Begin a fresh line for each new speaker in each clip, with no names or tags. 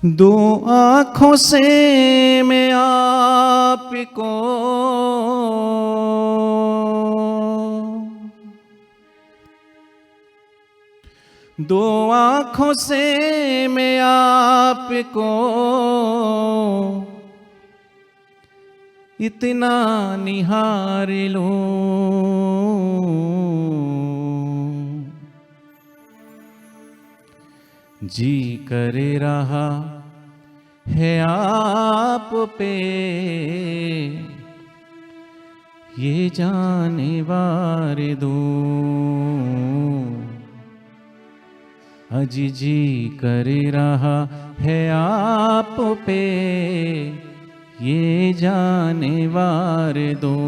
दो आँखों से मैं आपको दो आँखों से मैं आपको इतना निहार लूं, जी कर रहा है आप पे ये जाने वार दूं। अजी जी कर रहा है आप पे ये जाने वार दूं।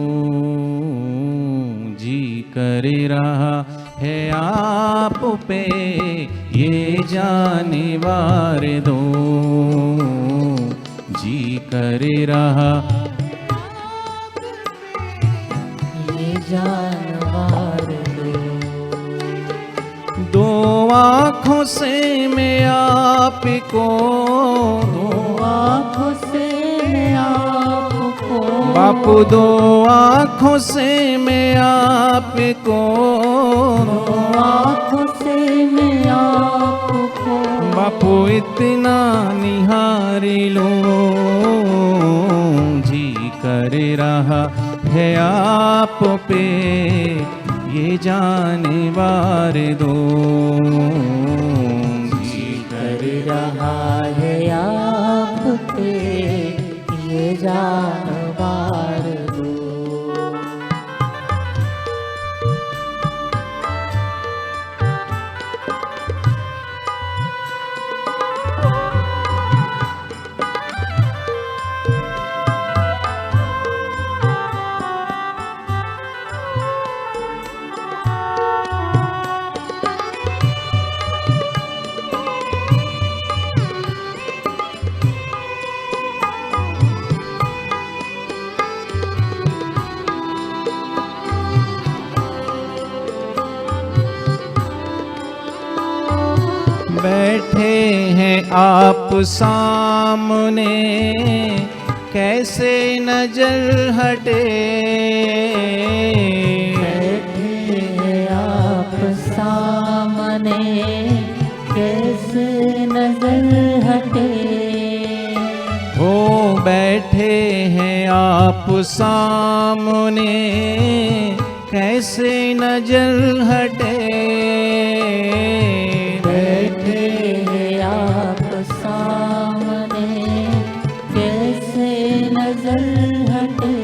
जी कर रहा है आप पे ये जाने वार दूं। जी कर रहा
ये जानवार
दो आँखों से मैं आपको
दो आँखों से मैं आपको
बापू दो आँखों से मैं आपको
दो आँखों से मैं आपको
बापू इतना निहार लूं। जी कर रहा है आप पे ये जाने वार दूं।
जी कर रहा है आप पे ये जानवार दो।
बैठे हैं आप सामने कैसे नजर हटे।
बैठे हैं आप सामने कैसे नजर हटे।
हो बैठे हैं आप सामने कैसे नजर हटे।
बैठे हैं आप सामने कैसे नजर हटे।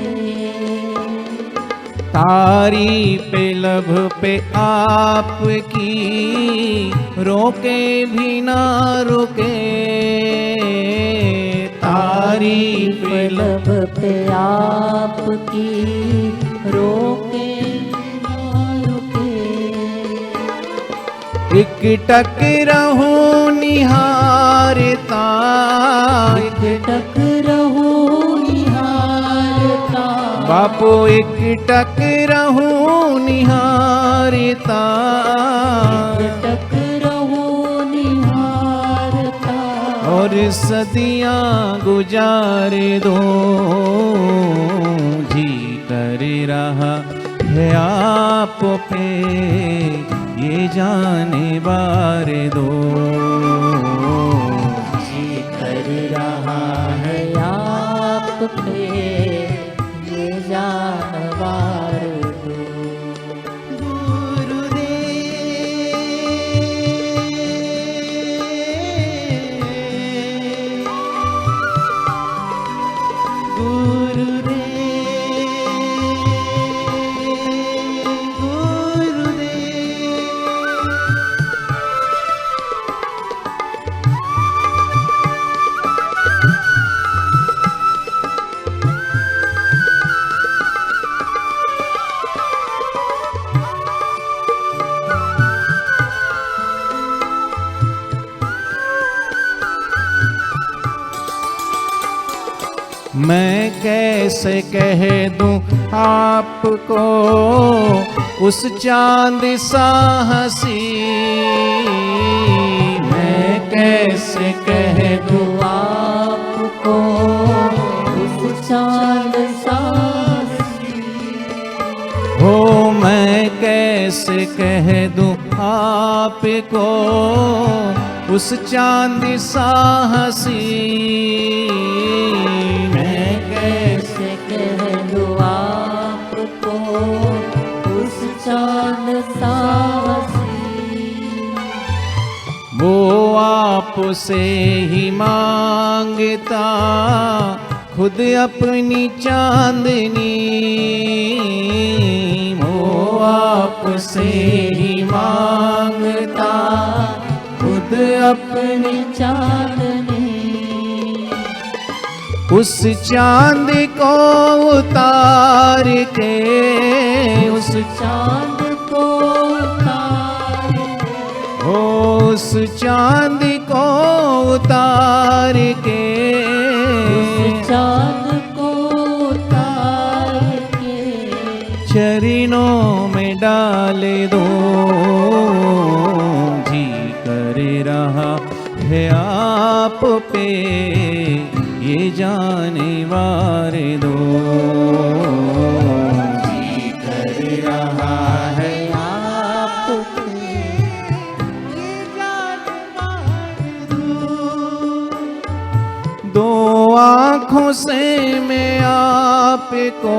तारीफ लब पे आपकी रोके भी ना रुके। तारीफ
लब पे आपकी रोके ना रुके।
एक टक रहूं निहारता
एक टक रहूं निहारता।
बापू एक टक रहूं निहारता।
एक टक रहूं निहारता।
और सदियां गुजार दो। जी कर रहा है आप पे ये जाने वार दो।
जी कर रहा है आप पे ये जानवार दो।
मैं कैसे कह दूं आपको उस चांद सा हंसी। मैं कैसे कह दूं
आपको उस चांद सा
हो, मैं कैसे कह दूं आपको उस चांद सा हंसी। मैं
कैसे कह दूं आपको उस चांद सा हंसी।
वो आपसे ही मांगता खुद अपनी चांदनी। वो आपसे ही मांगता खुद
अपनी चांदनी।
उस चांद को उतार के, उस
चांद को उतार के,
उस चांद को उतार के,
उस चांद को उतार के
चरणों में डाल दो। जी कर रहा है आप पे ये जाने वार दो। जी कर रहा है
आप पे ये जाने वार दो।
दो आँखों से मैं आपको,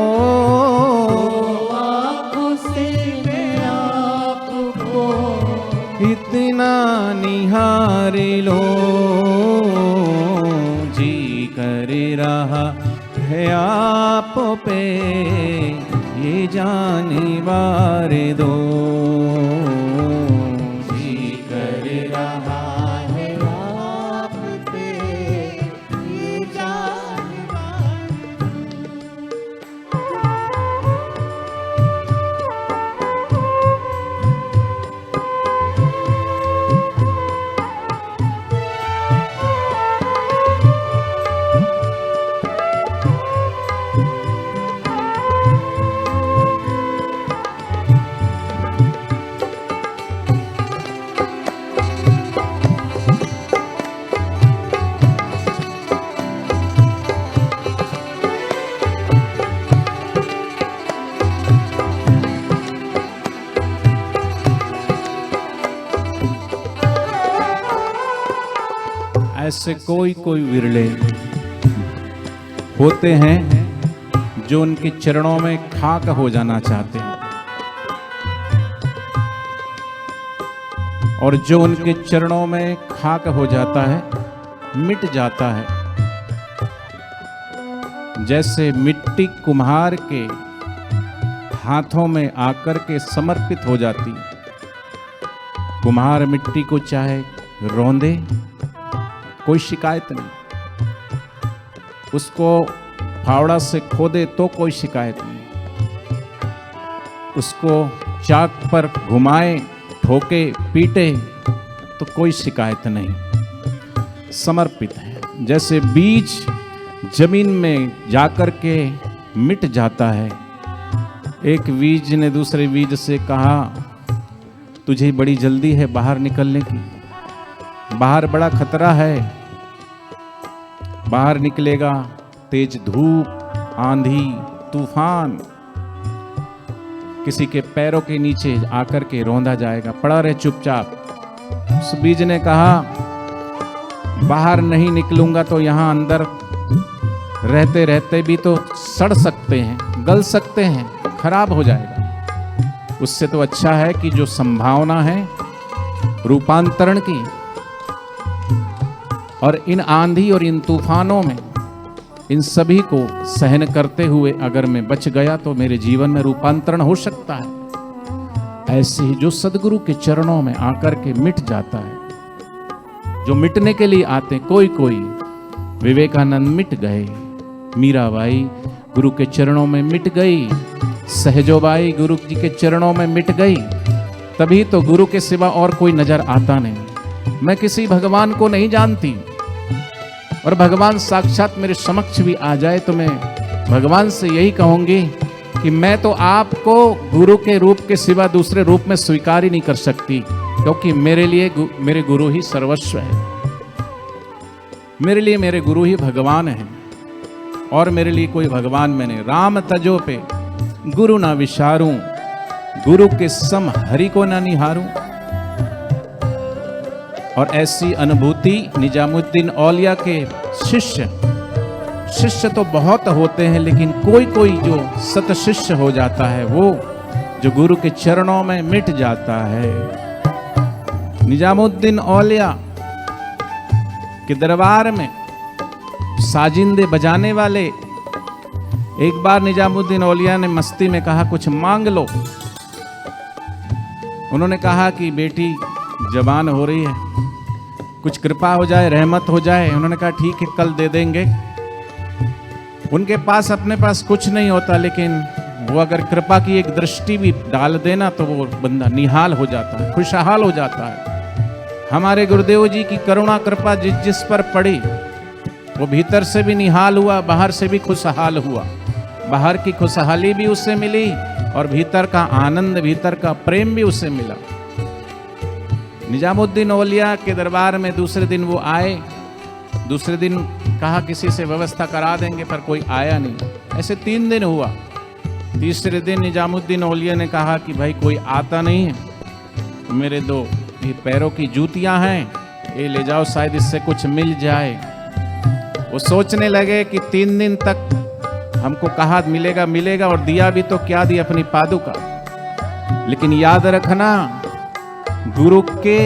आँखों से मैं आपको
इतना निहार लो। जी कर रहा है आप पे ये जाने वार दो। जी कर रहा
है आप पे ये जाने वार
ऐसे कोई कोई विरले होते हैं जो उनके चरणों में खाक हो जाना चाहते हैं, और जो उनके चरणों में खाक हो जाता है, मिट जाता है। जैसे मिट्टी कुम्हार के हाथों में आकर के समर्पित हो जाती। कुम्हार मिट्टी को चाहे रौंदे, कोई शिकायत नहीं, उसको फावड़ा से खोदे तो कोई शिकायत नहीं, उसको चाक पर घुमाए, ठोके, पीटे तो कोई शिकायत नहीं। समर्पित है। जैसे बीज जमीन में जाकर के मिट जाता है। एक बीज ने दूसरे बीज से कहा, तुझे बड़ी जल्दी है बाहर निकलने की, बाहर बड़ा खतरा है, बाहर निकलेगा तेज धूप, आंधी, तूफान, किसी के पैरों के नीचे आकर के रौंदा जाएगा, पड़ा रहे चुपचाप। उस बीज ने कहा, बाहर नहीं निकलूंगा तो यहां अंदर रहते रहते भी तो सड़ सकते हैं, गल सकते हैं, खराब हो जाएगा। उससे तो अच्छा है कि जो संभावना है रूपांतरण की, और इन आंधी और इन तूफानों में इन सभी को सहन करते हुए अगर मैं बच गया तो मेरे जीवन में रूपांतरण हो सकता है। ऐसे ही जो सदगुरु के चरणों में आकर के मिट जाता है, जो मिटने के लिए आते, कोई कोई विवेकानंद मिट गए, मीराबाई गुरु के चरणों में मिट गई, सहजोबाई गुरु जी के चरणों में मिट गई। तभी तो गुरु के सिवा और कोई नजर आता नहीं। मैं किसी भगवान को नहीं जानती, और भगवान साक्षात मेरे समक्ष भी आ जाए तो मैं भगवान से यही कहूंगी कि मैं तो आपको गुरु के रूप के सिवा दूसरे रूप में स्वीकार ही नहीं कर सकती, क्योंकि मेरे लिए मेरे गुरु ही सर्वस्व है। मेरे लिए मेरे गुरु ही भगवान है और मेरे लिए कोई भगवान में नहीं। राम तजो पे गुरु ना विचारूं, गुरु के सम हरि को ना निहारूं। और ऐसी अनुभूति निजामुद्दीन औलिया के शिष्य तो बहुत होते हैं, लेकिन कोई कोई जो सत शिष्य हो जाता है, वो जो गुरु के चरणों में मिट जाता है। निजामुद्दीन औलिया के दरबार में साजिंदे बजाने वाले, एक बार निजामुद्दीन औलिया ने मस्ती में कहा कुछ मांग लो। उन्होंने कहा कि बेटी जवान हो रही है, कुछ कृपा हो जाए, रहमत हो जाए। उन्होंने कहा ठीक है, कल दे देंगे। उनके पास अपने पास कुछ नहीं होता, लेकिन वो अगर कृपा की एक दृष्टि भी डाल देना तो वो बंदा निहाल हो जाता है, खुशहाल हो जाता है। हमारे गुरुदेव जी की करुणा कृपा जिस जिस पर पड़ी, वो भीतर से भी निहाल हुआ, बाहर से भी खुशहाल हुआ। बाहर की खुशहाली भी उससे मिली और भीतर का आनंद, भीतर का प्रेम भी उससे मिला। निजामुद्दीन औलिया के दरबार में दूसरे दिन वो आए। दूसरे दिन कहा किसी से व्यवस्था करा देंगे, पर कोई आया नहीं। ऐसे 3 दिन हुआ। तीसरे दिन निजामुद्दीन औलिया ने कहा कि भाई कोई आता नहीं है, तो मेरे 2 ये पैरों की जूतियां हैं, ये ले जाओ, शायद इससे कुछ मिल जाए। वो सोचने लगे कि 3 दिन तक हमको कहा मिलेगा मिलेगा, और दिया भी तो क्या दिया, अपनी पादुका। लेकिन याद रखना, गुरु के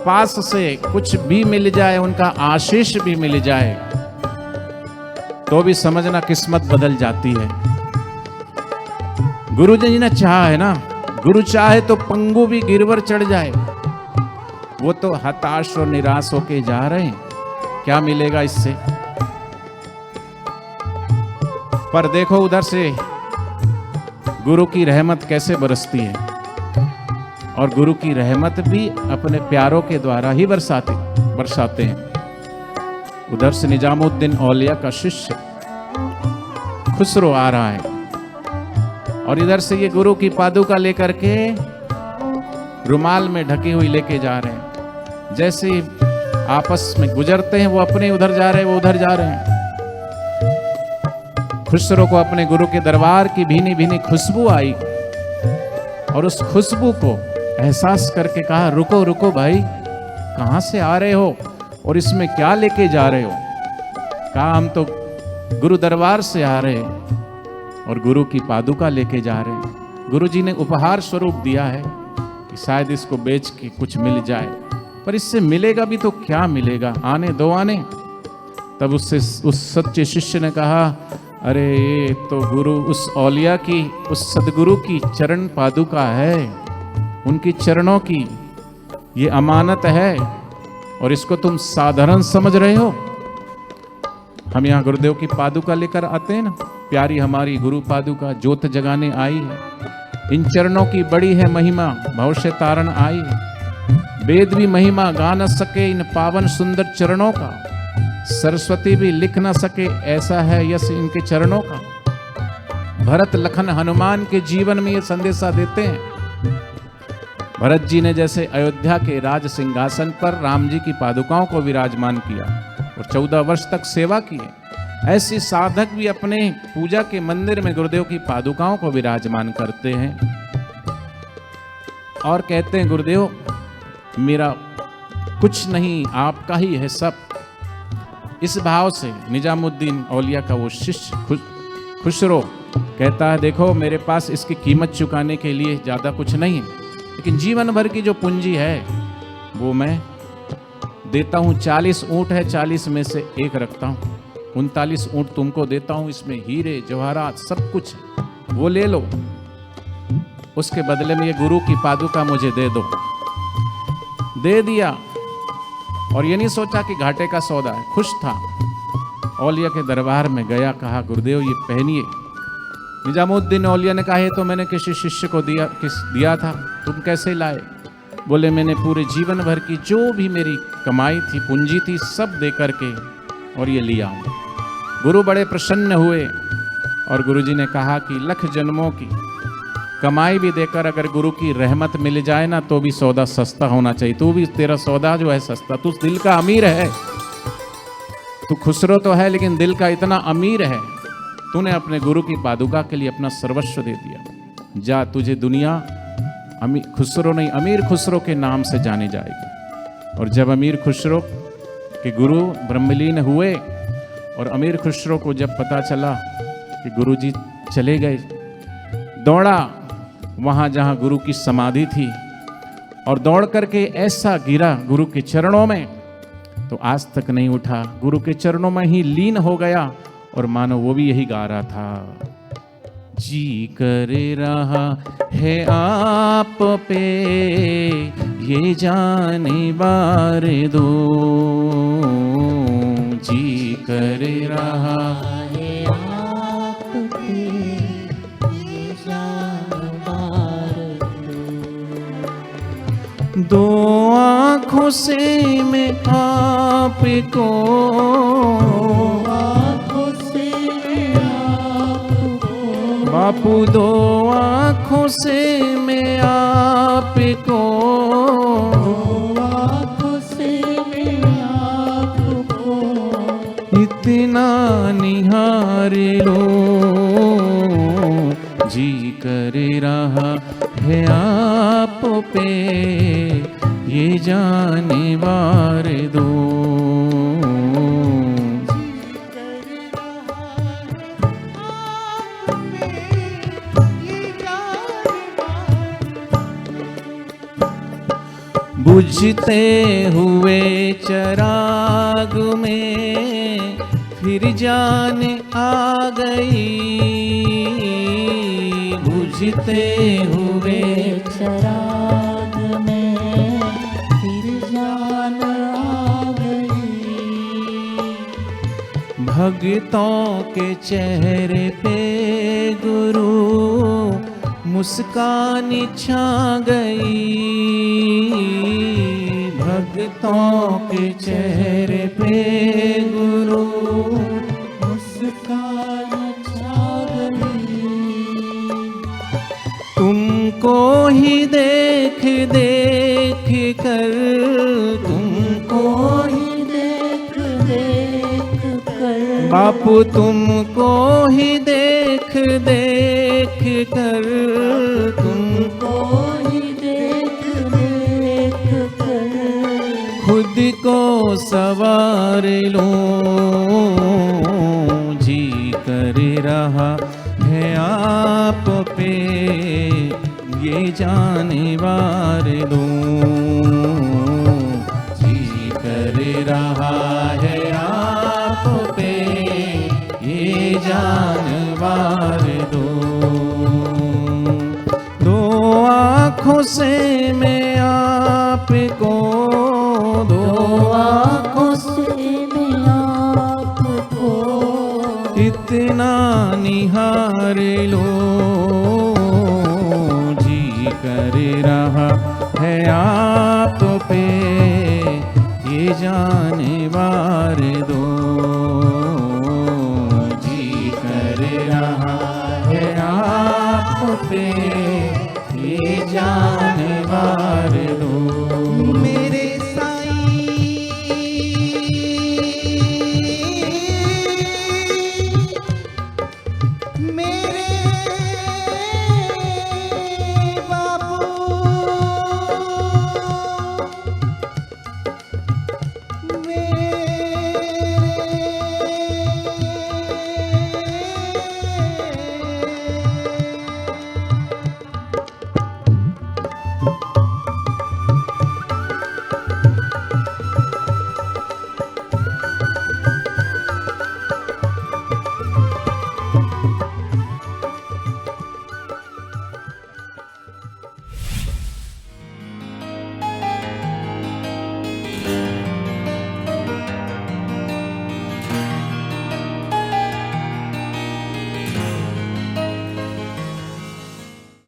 पास से कुछ भी मिल जाए, उनका आशीष भी मिल जाए, तो भी समझना किस्मत बदल जाती है। गुरु जी ने चाहा है ना, गुरु चाहे तो पंगु भी गिरवर चढ़ जाए। वो तो हताश और निराश होके जा रहे हैं, क्या मिलेगा इससे। पर देखो उधर से गुरु की रहमत कैसे बरसती है, और गुरु की रहमत भी अपने प्यारों के द्वारा ही बरसाते हैं। उधर से निजामुद्दीन औलिया का शिष्य खुसरो आ रहा है, और इधर से ये गुरु की पादुका लेकर के रुमाल में ढकी हुई लेके जा रहे हैं। जैसे ही आपस में गुजरते हैं, वो अपने उधर जा रहे हैं, वो उधर जा रहे हैं। खुसरो को अपने गुरु के दरबार की भीनी भीनी खुशबू आई, और उस खुशबू को एहसास करके कहा रुको रुको भाई, कहाँ से आ रहे हो और इसमें क्या लेके जा रहे हो। कहा हम तो गुरु दरबार से आ रहे हैं और गुरु की पादुका लेके जा रहे हैं। गुरु जी ने उपहार स्वरूप दिया है कि शायद इसको बेच के कुछ मिल जाए, पर इससे मिलेगा भी तो क्या मिलेगा, आने दो आने। तब उससे उस सच्चे शिष्य ने कहा अरे ये तो गुरु उस औलिया की, उस सदगुरु की चरण पादुका है, उनकी चरणों की ये अमानत है, और इसको तुम साधारण समझ रहे हो। हम यहाँ गुरुदेव की पादुका लेकर आते हैं ना, प्यारी हमारी गुरु पादुका ज्योत जगाने आई है। इन चरणों की बड़ी है महिमा, भव से तारण आई है। वेद भी महिमा गा न सके इन पावन सुंदर चरणों का, सरस्वती भी लिख न सके ऐसा है यश इनके चरणों का। भरत लखन हनुमान के जीवन में ये संदेशा देते हैं। भरत जी ने जैसे अयोध्या के राज सिंहासन पर राम जी की पादुकाओं को विराजमान किया और 14 वर्ष तक सेवा की, ऐसी साधक भी अपने पूजा के मंदिर में गुरुदेव की पादुकाओं को विराजमान करते हैं और कहते हैं गुरुदेव मेरा कुछ नहीं, आपका ही है सब। इस भाव से निजामुद्दीन औलिया का वो शिष्य खुसरो कहता है देखो मेरे पास इसकी कीमत चुकाने के लिए ज़्यादा कुछ नहीं है, लेकिन जीवन भर की जो पूंजी है वो मैं देता हूँ। 40 ऊँट है, 40 में से एक रखता हूँ, 39 ऊँट तुमको देता हूँ, इसमें हीरे जवाहरात सब कुछ वो ले लो, उसके बदले में ये गुरु की पादुका मुझे दे दो। दे दिया और ये नहीं सोचा कि घाटे का सौदा है, खुश था। औलिया के दरबार में गया, कहा गुरुदेव ये पहनिए। निजामुद्दीन औलिया ने कहा ये तो मैंने किसी शिष्य को दिया था, तुम कैसे लाए? बोले मैंने पूरे जीवन भर की जो भी मेरी कमाई थी, पूंजी थी, सब दे करके और ये लिया हूँ। गुरु बड़े प्रसन्न हुए और गुरुजी ने कहा कि लख जन्मों की कमाई भी देकर अगर गुरु की रहमत मिल जाए ना तो भी सौदा सस्ता होना चाहिए। तू भी, तेरा सौदा जो है सस्ता, तू दिल का अमीर है। तू खुसरो तो है लेकिन दिल का इतना अमीर है, तूने अपने गुरु की पादुका के लिए अपना सर्वस्व दे दिया। जा, तुझे दुनिया खुसरो नहीं, अमीर खुसरो के नाम से जानी जाएगी। और जब अमीर खुसरो के गुरु ब्रह्मलीन हुए और अमीर खुसरो को जब पता चला कि गुरुजी चले गए, दौड़ा वहाँ जहाँ गुरु की समाधि थी और दौड़ करके ऐसा गिरा गुरु के चरणों में, तो आज तक नहीं उठा, गुरु के चरणों में ही लीन हो गया। और मानो वो भी यही गा रहा था, जी कर रहा है आप पे ये जाने बार दो, जी कर रहा
है आप पे ये जान बार
दो आँखों से मैं आपको,
आँखों से आपको,
बापू दो आँखों से मैं आपको,
आँखों से मैं आपको
इतना निहार लो, जी कर रहा है आप पे ये जाने वार दो। बुझते हुए चराग में फिर जान आ गई, बुझते हुए
चराग में फिर जान आ गई,
भक्तों के चेहरे पे गुरु मुस्कान छा गई, भक्तों के चेहरे पे गुरु
मुस्कान छा गई,
तुमको ही देख देख कर, तुमको
ही देख देख कर,
बापू तुमको ही देख देख कर, तुमको
ही देख देख कर,
खुद को सवार लो, जी कर रहा है आप पे ये जाने वार दो, जी कर रहा है आप पे ये जानवार दो, दो आँखों से मैं आपको, दो
आँखों से मैं आपको
इतना निहार लो, जी कर रहा है आप पे ये जाने वार दो।